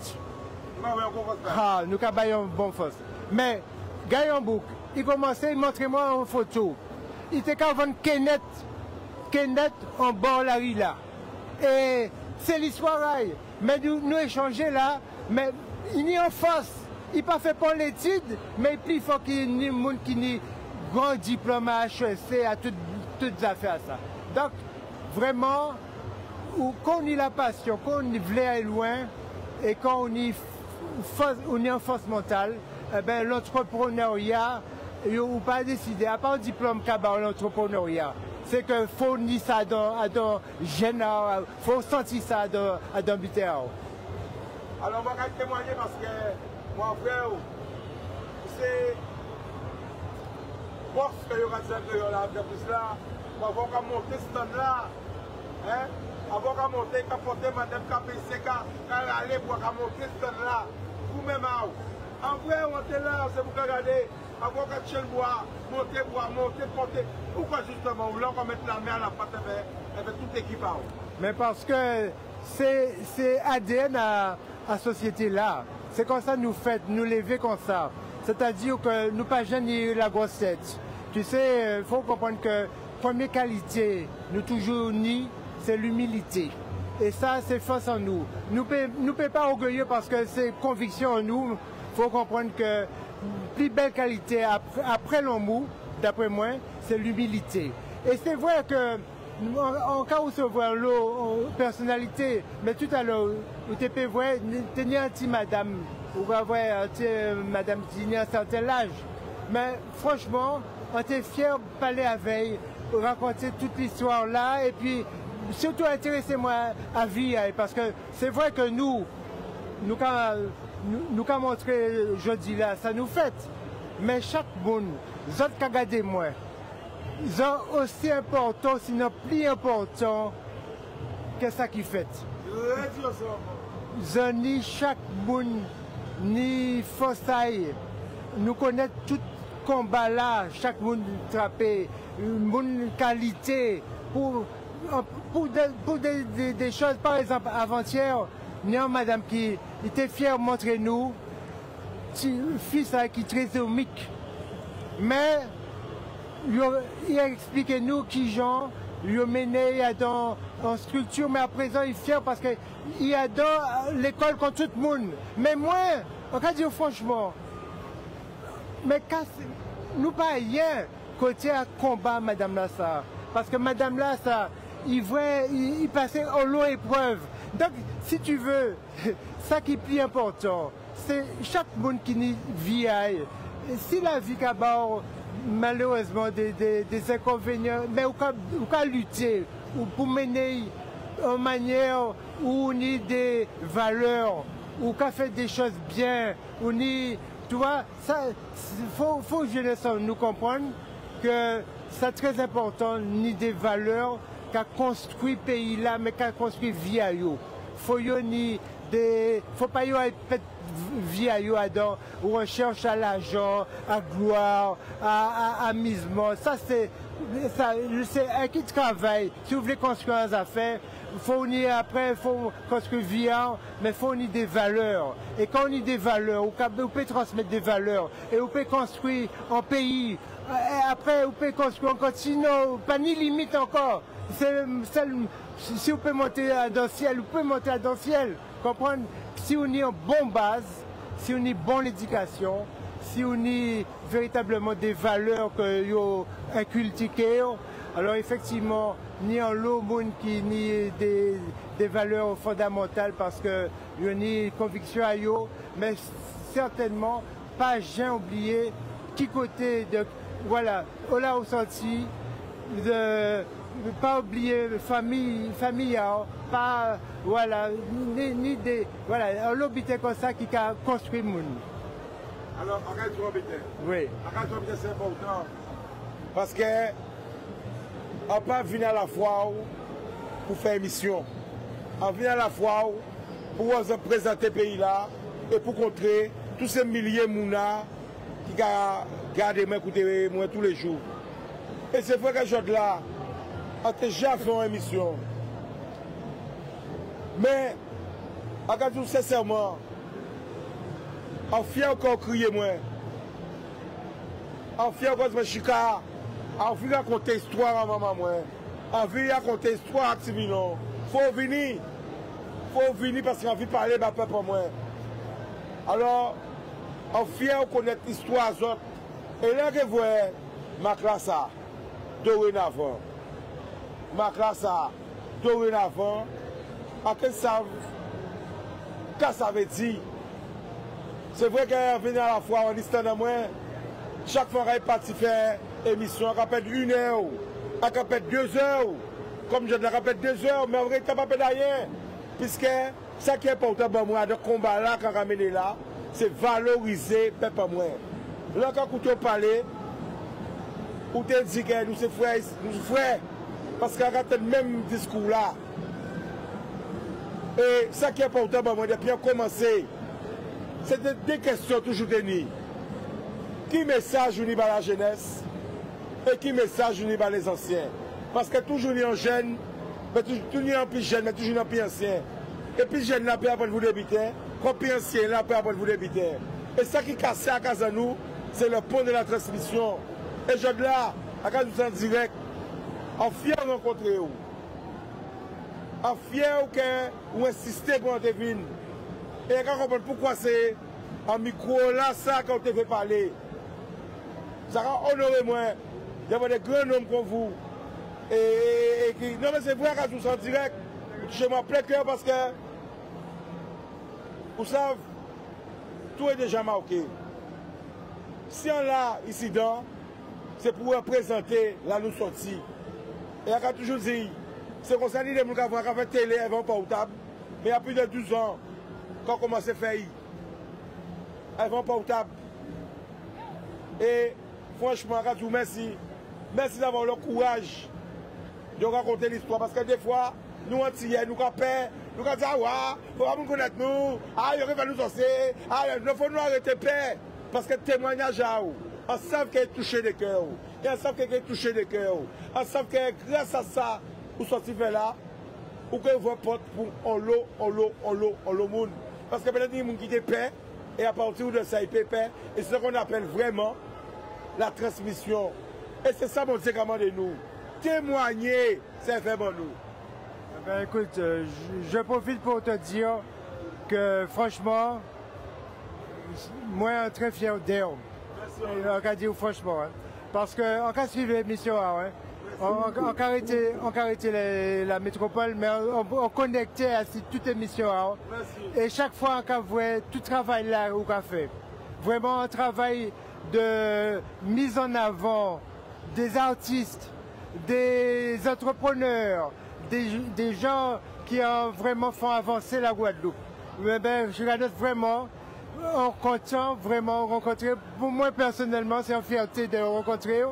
Nous avons une bonne force. Mais, Gaillon Bouk, il commençait à montrer moi une photo. Il était qu'à vendre Kenneth en bord la rue là. Et c'est l'histoire, mais nous échanger là, mais il est en face. Il n'a pas fait pour l'étude, mais il faut qu'il y ait des gens qui ont un grand diplôme à HEC, à toutes les affaires. Ça. Donc, vraiment, quand on a la passion, quand on veut aller loin, et quand on est en force mentale, eh ben, l'entrepreneuriat, il ne faut pas décider, à part un diplôme qu'à l'entrepreneuriat. C'est qu'il faut ni ça dans jeune, il faut sentir ça dans Bitéao.
Alors, je vais témoigner parce que mon frère, c'est parce que je vais dire que plus là, avant de monter ce stand-là, avant de monter, quand porter madame KPC, quand aller pour monter ce stand-là, vous-même, en vrai, on est là, c'est pour regarder. Avant que tu bois, monter, porter. Pourquoi justement, vous voulez mettre la main à la patte avec toute l'équipe?
Mais parce que c'est ADN à la société là. C'est comme ça nous fait, nous lever comme ça. C'est-à-dire que nous pas gêner la grosse tête. Tu sais, il faut comprendre que la première qualité, nous toujours ni, c'est l'humilité. Et ça, c'est force en nous. Nous ne pouvons pas orgueilleux parce que c'est conviction en nous. Il faut comprendre que plus belle qualité après l'amour, d'après moi, c'est l'humilité. Et c'est vrai que, en cas où se voit l'eau, personnalité, mais tout à l'heure, vous te voir, tenir un petit madame, ou voir un petit madame qui a un certain âge. Mais franchement, on était fiers de parler avec, raconter toute l'histoire là, et puis surtout intéressez-moi à vie, parce que c'est vrai que nous avons montré jeudi là, ça nous fait. Mais chaque monde, les autres qui ont regardé moi, ils sont aussi importants, sinon plus importants que ça qui fait. Ils ont ni chaque monde, ni forçaille. Nous connaissons tout combat là, chaque monde trappé, une qualité pour des choses. Par exemple, avant-hier, ni en madame qui était fière de montrer nous, fils qui est trisomique. Mais il a expliqué nous qui gens, il a mené en structure, mais à présent il est fier parce qu'il adore l'école comme tout le monde. Mais moi, on va dire franchement, mais nous pas rien côté à combat Madame Lassar. Parce que Madame Lassar, il passait en long épreuve. Donc, si tu veux, ça qui est plus important, c'est chaque monde qui vit. Si la vie a malheureusement des inconvénients, mais on peut lutter pour mener en manière où on a des valeurs, où on fait des choses bien, où on y, tu vois, ça, faut jeunesse nous comprendre que c'est très important, ni des valeurs qu'a construit le pays là, mais qu'a construit vie à eux. Faut pas y avoir vie à eux où on cherche à l'argent, à gloire, à amusement. Ça c'est un qui travaille. Si vous voulez construire des affaires, après, il faut construire vie, mais il faut des valeurs. Et quand on a des valeurs, on peut transmettre des valeurs. Et on peut construire un pays. Et après, on peut construire encore. Sinon, pas ni limite encore. Si on peut monter dans le ciel, on peut monter dans le ciel. Comprendre? Si on a une bonne base, si on a une bonne éducation, si on a véritablement des valeurs que vous inculquez, alors effectivement, ni en l'eau monde qui ni des valeurs fondamentales parce que il y a une conviction à eux, mais certainement pas jamais oublier qui côté de voilà, on l'a ressenti de pas oublier famille, pas voilà, ni des voilà, l'obité comme ça qui a construit le monde.
Alors, arrête l'obité.
Oui.
Arrête l'obité, c'est important. Parce que on ne peut pas venir à la foire pour faire émission. On vient à la foire pour présenter le pays là et pour contrer tous ces milliers de mouna qui gardent moi écouter moi tous les jours. Et c'est vrai que je là, on a déjà fait une émission. Mais, regarde tout sincèrement, on fait encore crier moi. On fait encore me chica. On veut raconter l'histoire à maman moi. On veut raconter l'histoire à Timilon. Faut venir parce qu'on veut parler à peuple moi. Alors, on fier de connaître l'histoire des autres. Et là que vous voyez, ma classe dorénavant. Ma classe dorénavant. Ça veut dire. C'est vrai qu'on vient à la fois en listant de moi. Chaque fois qu'on est parti faire émission, on répète 1 heure, on répète 2 heures. Comme je le répète 2 heures, mais en vrai, on ne peut pas rien. Puisque ce qui est important pour moi, de combat là, qu'on ramène là, c'est valoriser le peuple moi. Là, quand on parle, on te dit que nous sommes frères, parce qu'on a le même discours là. Et ce qui est important pour moi, depuis qu'on a commencé, c'est des questions toujours tenues. Qui message unit par la jeunesse et qui message unit par les anciens? Parce que toujours il y a un jeune, mais toujours un plus jeune, mais toujours un plus ancien. Et puis jeune là peut après vous débiter, quand plus ancien là peut après vous débiter. Et ça qui casse à casa nous, c'est le pont de la transmission. Et je là, à casa nous en direct, en fier de rencontrer vous. En fier que vous insistez pour te venir. Et quand on comprend pourquoi c'est en micro là ça quand on te fait parler. Ça va honorer moi. Il y a des grands hommes comme vous. Et qui. Non mais c'est vrai qu'à tout ça en direct, je m'en plein cœur parce que vous savez, tout est déjà marqué. Si on l'a ici dedans, c'est pour représenter la nous sortie. Et on a toujours dit, c'est comme ça que les gens qui ont fait télé, elles vont pas au table. Mais il y a plus de 12 ans, quand on commence à faire, elles vont pas au table. Et franchement, merci. Merci d'avoir le courage de raconter l'histoire. Parce que des fois, nous, Antillais, nous avons peur, nous avons dit, ah ouais, il faut nous connaître nous, ah, il va nous osser, ah, il faut nous arrêter peur. Parce que témoignage à vous, on sait qu'il est touché des cœurs, et on sait qu'il est touché des cœurs, on sait que grâce à ça, vous sortez vers là, ou que vous porte pour en l'eau monde. Parce que peut-être il y a des gens qui ont paix, et à partir de ça, ils paient paix. Et c'est ce qu'on appelle vraiment la transmission. Et c'est ça, mon Dieu, comment de nous. Témoigner, c'est fait bon nous.
Ben, écoute, je profite pour te dire que franchement, moi, je suis très fier d'elle. On va dire franchement. Hein. Parce qu'on a suivi l'émission, hein. On a arrêté la métropole, mais on connectait à toute l'émission. Hein. Et chaque fois qu'on voit tout travail là qu'on a fait, vraiment un travail de mise en avant des artistes, des entrepreneurs, des gens qui ont vraiment fait avancer la Guadeloupe. Mais ben, je regarde vraiment, on content vraiment rencontrer. Pour moi personnellement, c'est une fierté de rencontrer.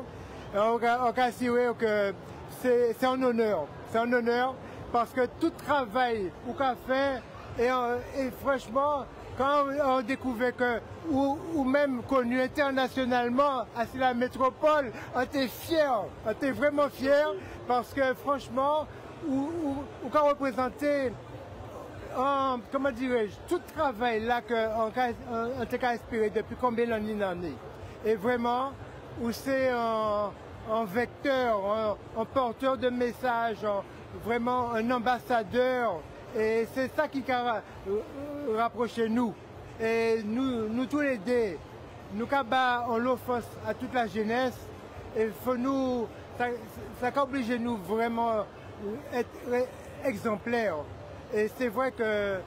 On a assuré que c'est un honneur. C'est un honneur parce que tout travail qu'on a fait, et franchement, quand on découvert que, ou même connu internationalement à la métropole, on était fiers, on était vraiment fiers parce que franchement, on a représenté, comment dirais-je, tout travail là qu'on a inspiré depuis combien d'années. Et vraiment, où c'est un vecteur, un porteur de messages, vraiment un ambassadeur. Et c'est ça qui a rapproché nous. Et nous tous les deux, nous avons l'offense à toute la jeunesse. Et faut nous, ça oblige nous vraiment être exemplaires. Et c'est vrai que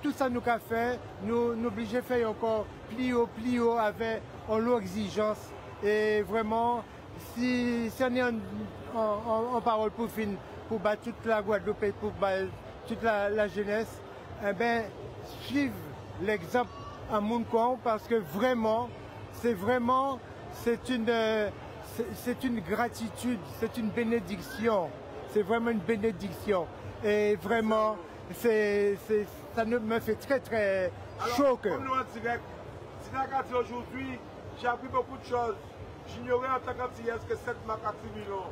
tout ça nous a fait, nous oblige à faire encore plus haut avec l'eau exigence. Et vraiment, si on est en parole pour finir, pour battre toute la Guadeloupe et pour battre toute la jeunesse, eh ben, suivre l'exemple à Mouncoin parce que vraiment, c'est une gratitude, c'est une bénédiction. C'est vraiment une bénédiction. Et vraiment, ça me fait très très chaud.
Comme nous en direct, si aujourd'hui, j'ai appris beaucoup de choses. J'ignorais en tant qu'antillais que cette marque activement.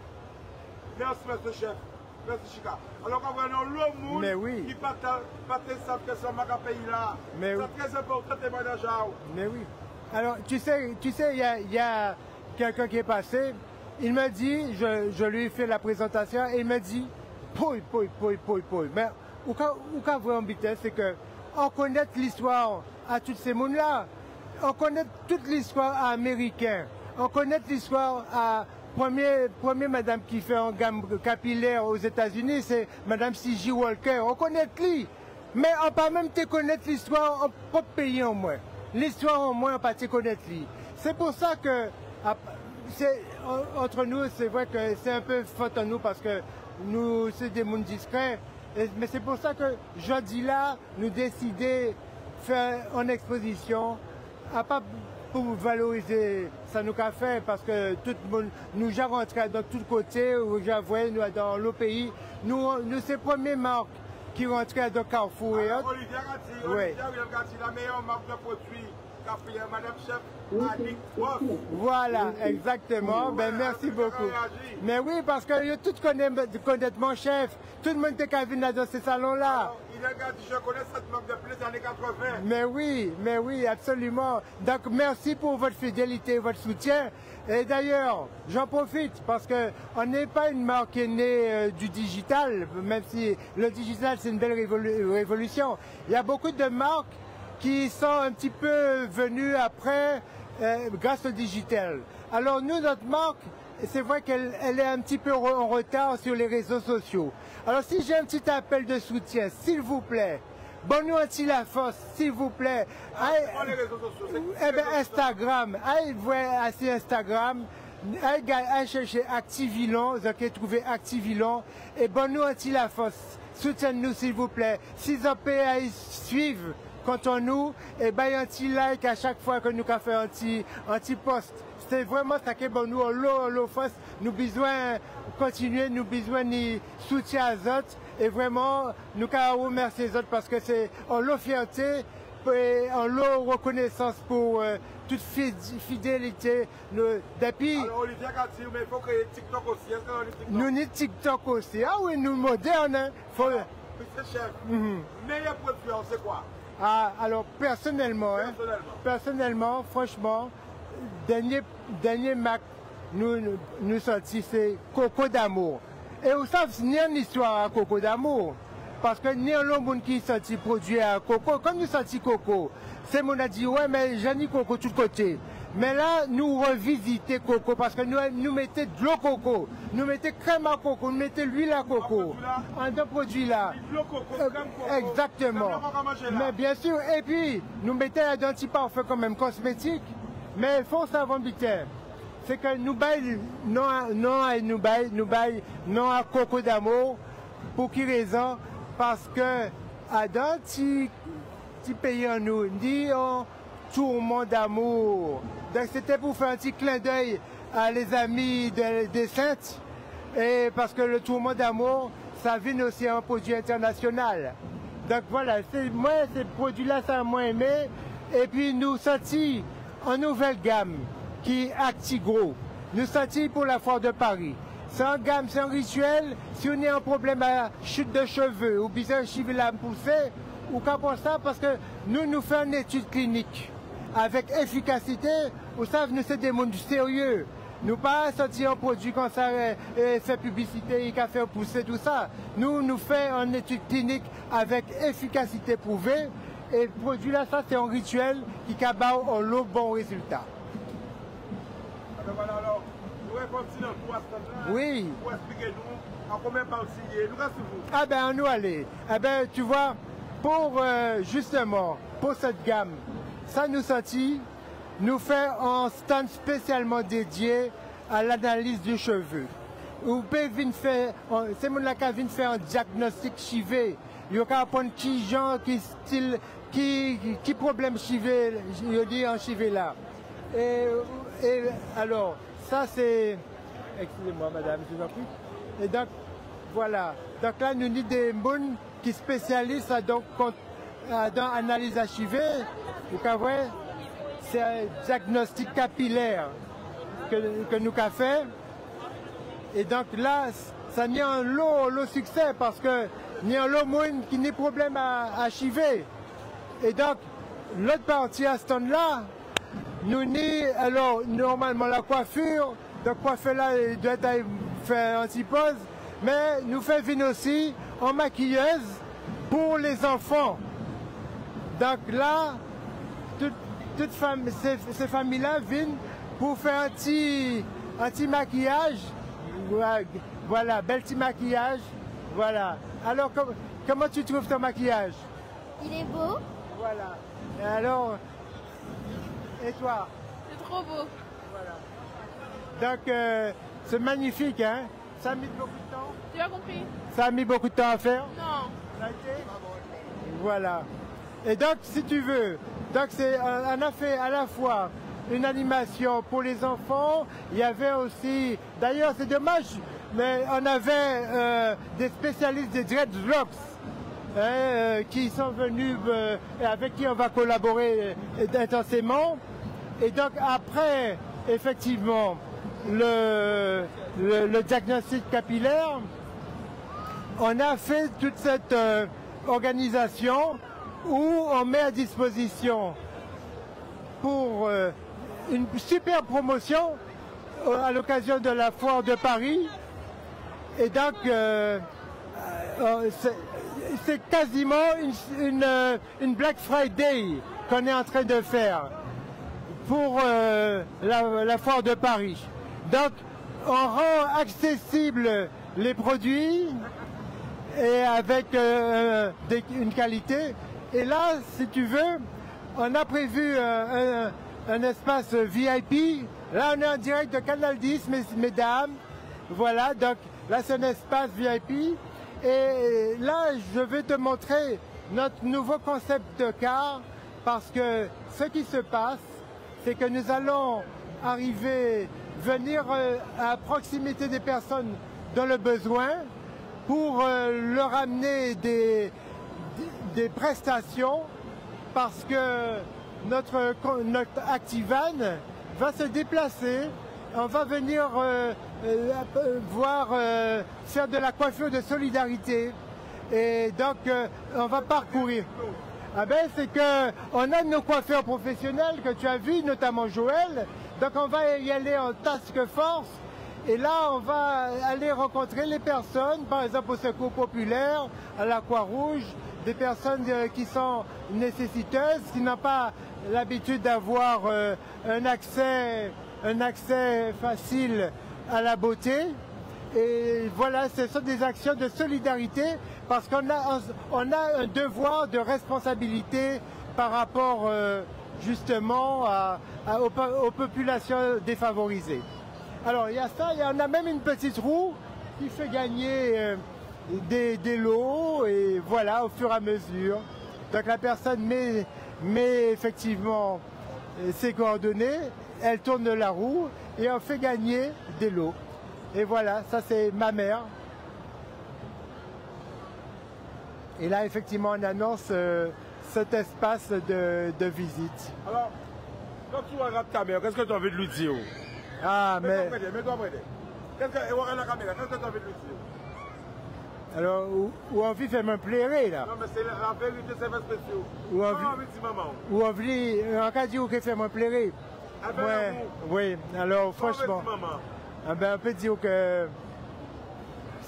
Merci, monsieur chef. Merci, Chica. Alors qu'on voit l'autre monde qui partage ça que ça marque à pays là. C'est très important de témoigner.
Mais oui. Alors, tu sais, il y a quelqu'un qui est passé. Il me dit, je lui ai fait la présentation et il me dit, poi. Mais où qu'on voit en vitesse, c'est que on connaît l'histoire à tous ces mondes-là. On connaît toute l'histoire américaine. On connaît l'histoire à première madame qui fait un gamme capillaire aux États-Unis, c'est madame C.J. Walker. On connaît lui. Mais on peut même te connaître l'histoire en propre pays en moins. L'histoire en moins, on peut te connaître lui. C'est pour ça que, entre nous, c'est vrai que c'est un peu faute en nous parce que nous, c'est des mondes discrets. Mais c'est pour ça que, jeudi là, nous décidons de faire une exposition, à pas pour valoriser ça nous a fait parce que tout le monde nous a rentré dans tous côtés où j'avoue nous dans le pays nous c'est première marque qui rentrait dans Carrefour et autres.
Olivier Gatti, la meilleure marque de produits qu'a madame chef Annick Ross.
Voilà, exactement. Ben merci beaucoup. Mais oui, parce que tout connaît mon chef. Tout le monde est venu dans ces salons-là.
Je connais cette marque depuis les années 80.
Mais oui, absolument. Donc merci pour votre fidélité, votre soutien. Et d'ailleurs, j'en profite parce qu'on n'est pas une marque qui est née du digital, même si le digital c'est une belle révolution. Il y a beaucoup de marques qui sont un petit peu venues après grâce au digital. Alors nous, notre marque, c'est vrai qu'elle est un petit peu en retard sur les réseaux sociaux. Alors si j'ai un petit appel de soutien, s'il vous plaît, bonne-nous la force, s'il vous plaît.
Les réseaux sociaux,
eh bien Instagram, allez voir sur Instagram, allez chercher Activilon, vous allez trouver Activilon, et bonne-nous la force. Soutenez-nous s'il vous plaît. Si vous pouvez suivre, comptons-nous, et bien un petit like à chaque fois que nous avons fait un petit post. C'est vraiment ça qui est bon. Nous, nous besoin continuer, nous besoin de soutien aux autres. Et vraiment, nous avons remercier les autres parce que c'est leur fierté en lot reconnaissance pour toute fidélité. Depuis,
alors Olivier a dit, mais il faut créer TikTok aussi. Est-ce qu'on a TikTok?
Nous avons TikTok aussi. Ah oui, nous modernes. Hein. Faut...
Monsieur Chef, meilleur produit, c'est quoi?
Ah, alors personnellement, franchement, dernier Mac nous sorti, c'est Coco d'amour. Et vous savez, il y a une histoire à Coco d'amour. Parce que ni un monde qui sorti produit à Coco, comme nous sorti Coco, c'est mon a dit, ouais, mais j'ai mis Coco tout côté. Mais là, nous revisiter Coco parce que nous mettons de l'eau coco, nous mettons crème à coco, nous mettons l'huile à coco. En deux produits là. Exactement. Mais bien sûr, et puis nous mettons un dentifrice quand même cosmétique. Mais il faut savoir vite, c'est que nous baillons non à Coco d'amour. Pour qui raison? Parce que à dans petit pays en nous, dit on tourment d'amour. Donc c'était pour faire un petit clin d'œil à les amis des Saintes. Et parce que le tourment d'amour, ça vient aussi un produit international. Donc voilà, moi ces produits-là, ça m'a aimé. Et puis nous sortis en nouvelle gamme qui est Actigro. Nous sortis pour la foire de Paris. C'est un gamme, c'est un rituel. Si on a un problème à chute de cheveux ou bien cheveux à pousser, ou qu'à pour ça, parce que nous faisons une étude clinique avec efficacité. Vous savez, nous c'est des mondes sérieux. Nous pas sortir un produit comme ça et faire publicité, et faire pousser tout ça. Nous faisons une étude clinique avec efficacité prouvée. Et le produit là, ça c'est un rituel qui cabane un lot bon résultat.
Alors, nous continuons pour
oui.
Pour expliquer nous en combien parties nous restons.
Ah ben nous allez. Ah ben tu vois, pour justement, pour cette gamme, ça nous sortit, nous fait un stand spécialement dédié à l'analyse du cheveu. Vous pouvez venir faire, c'est mon là qui vient faire un diagnostic chivé. Il y a qu'à prendre qui genre, qui style, qui problème chivé, je dis en chivé là. Et alors, ça c'est, excusez-moi madame, je vous en prie. Et donc, voilà. Donc là, nous avons des gens qui spécialisent dans l'analyse archivée. Vous voyez, c'est un diagnostic capillaire que nous avons fait. Et donc là, ça n'y a un lot succès parce que n'y a un lot monde qui n'a problème à archiver. Et donc, l'autre partie à ce temps-là, nous n'y, alors normalement la coiffure, donc coiffure là, il doit être fait un petit pause, mais nous faisons venir aussi en maquilleuse pour les enfants. Donc là, toutes ces familles-là viennent pour faire un petit maquillage. Voilà, bel petit maquillage. Voilà. Alors, comment tu trouves ton maquillage?
Il est beau.
Voilà. Et alors, et toi?
C'est trop beau.
Voilà. Donc, c'est magnifique, hein? Ça a mis beaucoup de temps?
Tu as compris?
Ça a mis beaucoup de temps à faire?
Non.
Ça a été? Voilà. Et donc, si tu veux, donc on a fait à la fois une animation pour les enfants, il y avait aussi, d'ailleurs c'est dommage, mais on avait des spécialistes des dreadlocks qui sont venus, avec qui on va collaborer intensément. Et donc après, effectivement, le diagnostic capillaire, on a fait toute cette organisation où on met à disposition pour une super promotion à l'occasion de la foire de Paris. Et donc, c'est quasiment une Black Friday qu'on est en train de faire pour la foire de Paris. Donc, on rend accessible les produits et avec une qualité. Et là, si tu veux, on a prévu un espace VIP. Là, on est en direct de Canal 10, mesdames. Voilà, donc là, c'est un espace VIP. Et là, je vais te montrer notre nouveau concept de car, parce que ce qui se passe, c'est que nous allons venir à proximité des personnes dans le besoin pour leur amener des prestations parce que notre Activan va se déplacer. On va venir faire de la coiffure de solidarité. Et donc, on va parcourir. Ah ben, c'est qu'on a nos coiffeurs professionnels que tu as vu, notamment Joël. Donc, on va y aller en task force. Et là, on va aller rencontrer les personnes, par exemple au Secours populaire, à la Croix-Rouge, des personnes qui sont nécessiteuses, qui n'ont pas l'habitude d'avoir un accès facile à la beauté. Et voilà, ce sont des actions de solidarité parce qu'on a un devoir de responsabilité par rapport justement aux populations défavorisées. Alors il y a ça, il y en a même une petite roue qui fait gagner des lots et voilà, au fur et à mesure. Donc la personne met effectivement ses coordonnées, elle tourne la roue et on fait gagner des lots. Et voilà, ça c'est ma mère. Et là, effectivement, on annonce cet espace de visite.
Alors, quand tu regardes ta mère, qu'est-ce que tu as envie de lui dire?
Ah, mais...
Mets-toi près. Qu'est-ce que tu as envie de lui dire?
Alors, où on vit fait me plairer, là.
Non, mais c'est la vérité, c'est pas spécial.
Où on vit, en cas de que fait me plairer. Ouais, oui, alors franchement... Ah ben, on peut dire que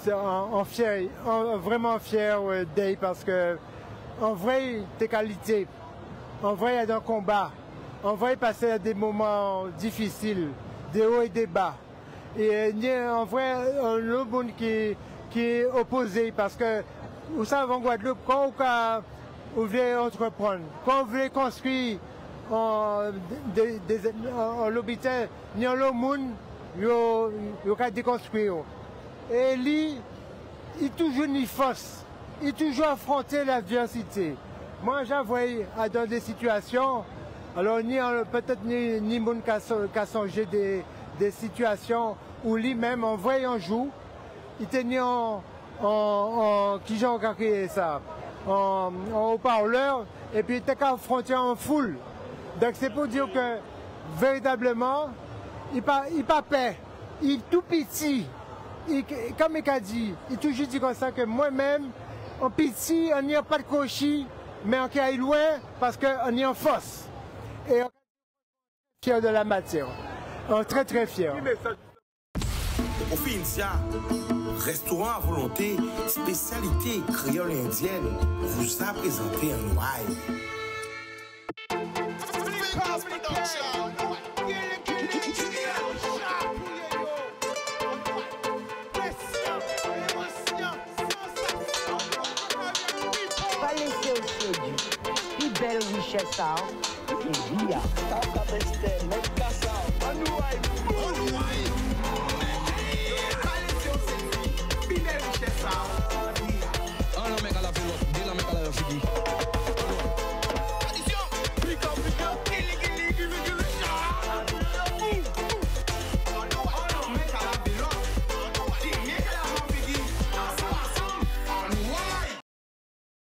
c'est vraiment fier d'elle parce que on voit tes qualités, on voit dans le combat, on voit passer des moments difficiles, des hauts et des bas. Et on voit un monde qui est opposé parce que vous savez en Guadeloupe, quand vous voulez entreprendre, quand vous voulez construire en l'hôpital, ni en l'autre monde, il a déconstruire. Et lui, il toujours ni force, il toujours affronter l'adversité. Moi, j'avoue dans des situations, alors peut-être ni monde qui songé des situations où lui-même, en voyant jour, il était ni qui j'ai créé ça, en haut-parleur, et puis il était affronté en foule. Donc c'est pour dire que véritablement, il pas paix, il est tout petit. Comme il a dit, il toujours dit comme ça que moi-même, en petit, on n'y a pas de cochis, mais on est loin parce qu'on est en force. Et on est fier de la matière. On est très très fier.
Au Fincia, restaurant à volonté, spécialité créole et indienne, vous a présenté un live.
Belle richesse, et via.
Oh no, make a la feel up, dila make a la feel.